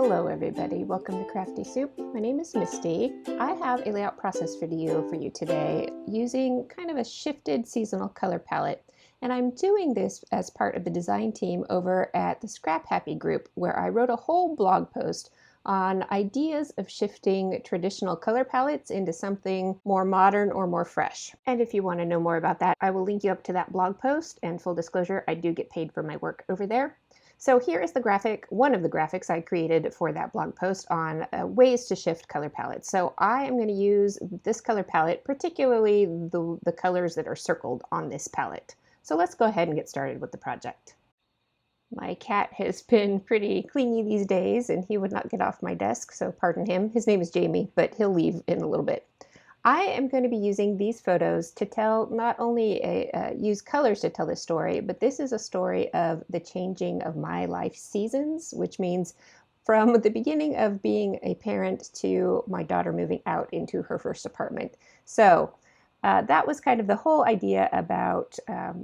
Hello everybody, welcome to Crafty Soup. My name is Misty. I have a layout process video for you today using kind of a shifted seasonal color palette. And I'm doing this as part of the design team over at the Scrap Happy group, where I wrote a whole blog post on ideas of shifting traditional color palettes into something more modern or more fresh. And if you want to know more about that, I will link you up to that blog post. And full disclosure, I do get paid for my work over there. So here is the graphic, one of the graphics I created for that blog post on ways to shift color palettes. So I am going to use this color palette, particularly the colors that are circled on this palette. So let's go ahead and get started with the project. My cat has been pretty clingy these days and he would not get off my desk, so pardon him. His name is Jamie, but he'll leave in a little bit. I am going to be using these photos to tell not only use colors to tell this story, but this is a story of the changing of my life seasons, which means from the beginning of being a parent to my daughter moving out into her first apartment. So that was kind of the whole idea about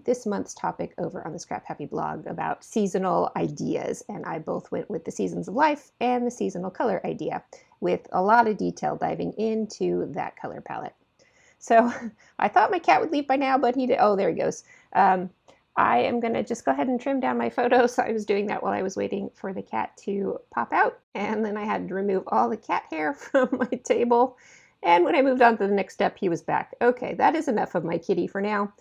this month's topic over on the Scrap Happy blog about seasonal ideas. And I both went with the seasons of life and the seasonal color idea, with a lot of detail diving into that color palette. So I thought my cat would leave by now, but he did. Oh, there he goes. I am going to just go ahead and trim down my photos. I was doing that while I was waiting for the cat to pop out. And then I had to remove all the cat hair from my table. And when I moved on to the next step, he was back. Okay, that is enough of my kitty for now.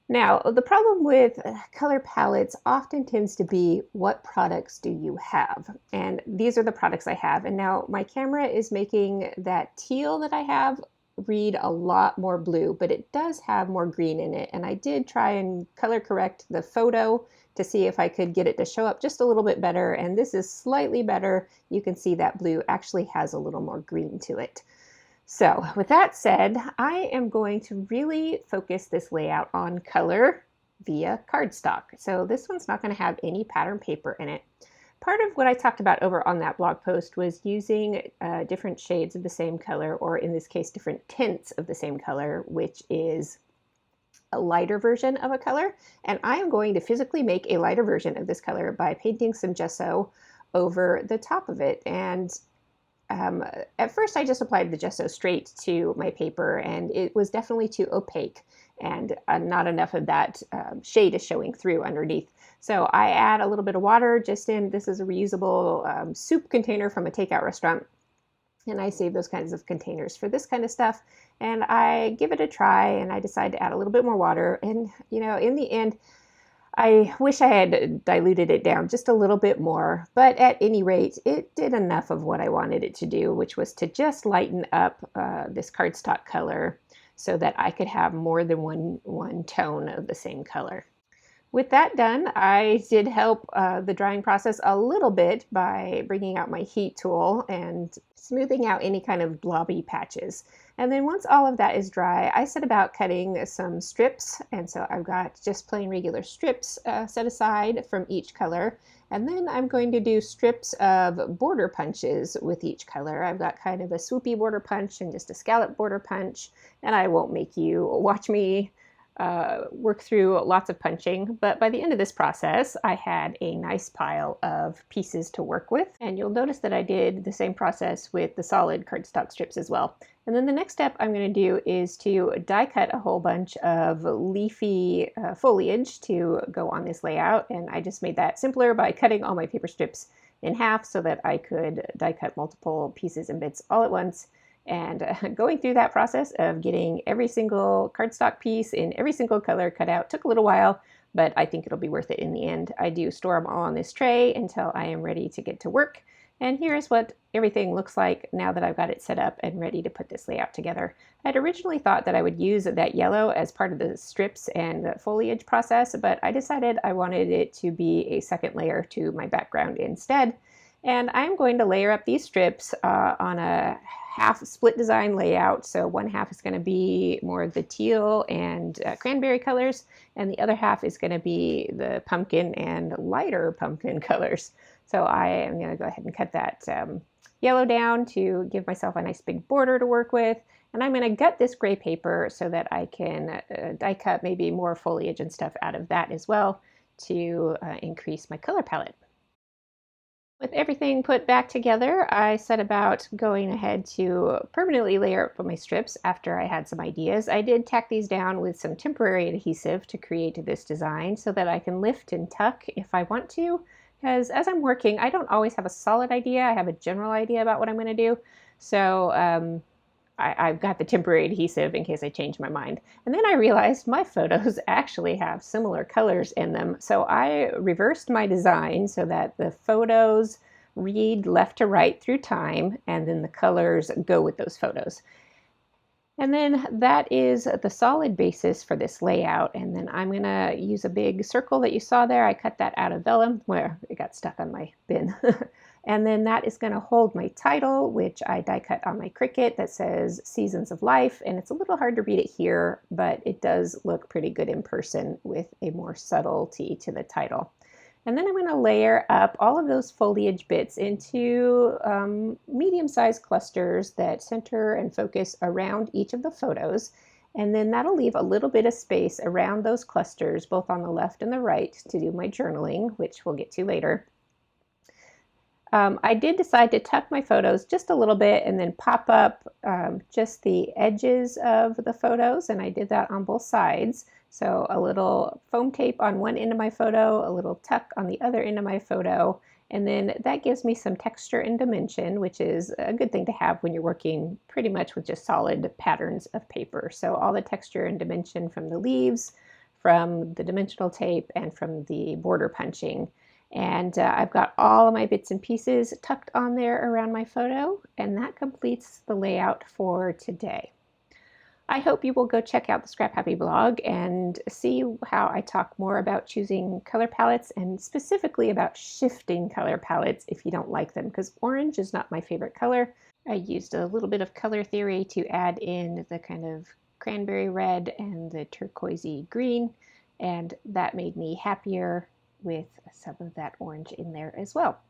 Now, the problem with color palettes often tends to be, what products do you have? And these are the products I have. And now my camera is making that teal that I have read a lot more blue, but it does have more green in it. And I did try and color correct the photo to see if I could get it to show up just a little bit better. And this is slightly better. You can see that blue actually has a little more green to it. So with that said, I am going to really focus this layout on color via cardstock. So this one's not going to have any pattern paper in it. Part of what I talked about over on that blog post was using different shades of the same color, or in this case, different tints of the same color, which is a lighter version of a color. And I am going to physically make a lighter version of this color by painting some gesso over the top of it. And at first I just applied the gesso straight to my paper, and it was definitely too opaque, and not enough of that shade is showing through underneath. So I add a little bit of water just in, this is a reusable soup container from a takeout restaurant, and I save those kinds of containers for this kind of stuff, and I give it a try, and I decide to add a little bit more water. And you know, in the end, I wish I had diluted it down just a little bit more, but at any rate, it did enough of what I wanted it to do, which was to just lighten up this cardstock color so that I could have more than one tone of the same color. With that done, I did help the drying process a little bit by bringing out my heat tool and smoothing out any kind of blobby patches. And then once all of that is dry, I set about cutting some strips. And so I've got just plain regular strips set aside from each color. And then I'm going to do strips of border punches with each color. I've got kind of a swoopy border punch and just a scallop border punch. And I won't make you watch me work through lots of punching, but by the end of this process, I had a nice pile of pieces to work with. And you'll notice that I did the same process with the solid cardstock strips as well. And then the next step I'm going to do is to die cut a whole bunch of leafy foliage to go on this layout. And I just made that simpler by cutting all my paper strips in half so that I could die cut multiple pieces and bits all at once. And going through that process of getting every single cardstock piece in every single color cut out took a little while, but I think it'll be worth it in the end. I do store them all on this tray until I am ready to get to work. And here's what everything looks like now that I've got it set up and ready to put this layout together. I'd originally thought that I would use that yellow as part of the strips and the foliage process, but I decided I wanted it to be a second layer to my background instead. And I'm going to layer up these strips on a half split design layout. So one half is going to be more of the teal and cranberry colors, and the other half is going to be the pumpkin and lighter pumpkin colors. So I am going to go ahead and cut that yellow down to give myself a nice big border to work with. And I'm going to gut this gray paper so that I can die cut maybe more foliage and stuff out of that as well to increase my color palette. With everything put back together, I set about going ahead to permanently layer up my strips after I had some ideas. I did tack these down with some temporary adhesive to create this design so that I can lift and tuck if I want to, because as I'm working, I don't always have a solid idea. I have a general idea about what I'm going to do. So I've got the temporary adhesive in case I change my mind. And then I realized my photos actually have similar colors in them. So I reversed my design so that the photos read left to right through time, and then the colors go with those photos. And then that is the solid basis for this layout. And then I'm going to use a big circle that you saw there. I cut that out of vellum where it got stuck on my bin. And then that is going to hold my title, which I die cut on my Cricut, that says Seasons of Life. And it's a little hard to read it here, but it does look pretty good in person with a more subtlety to the title. And then I'm going to layer up all of those foliage bits into medium-sized clusters that center and focus around each of the photos. And then that'll leave a little bit of space around those clusters, both on the left and the right, to do my journaling, which we'll get to later. I did decide to tuck my photos just a little bit and then pop up just the edges of the photos, and I did that on both sides. So a little foam tape on one end of my photo, a little tuck on the other end of my photo, and then that gives me some texture and dimension, which is a good thing to have when you're working pretty much with just solid patterns of paper. So all the texture and dimension from the leaves, from the dimensional tape, and from the border punching. And I've got all of my bits and pieces tucked on there around my photo, and that completes the layout for today. I hope you will go check out the Scrap Happy blog and see how I talk more about choosing color palettes, and specifically about shifting color palettes if you don't like them, because orange is not my favorite color. I used a little bit of color theory to add in the kind of cranberry red and the turquoisey green, and that made me happier with some of that orange in there as well.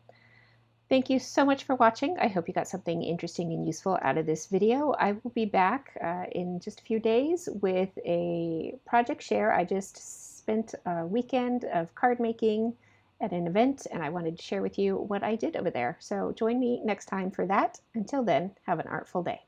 Thank you so much for watching. I hope you got something interesting and useful out of this video. I will be back in just a few days with a project share. I just spent a weekend of card making at an event, and I wanted to share with you what I did over there. So join me next time for that. Until then, have an artful day.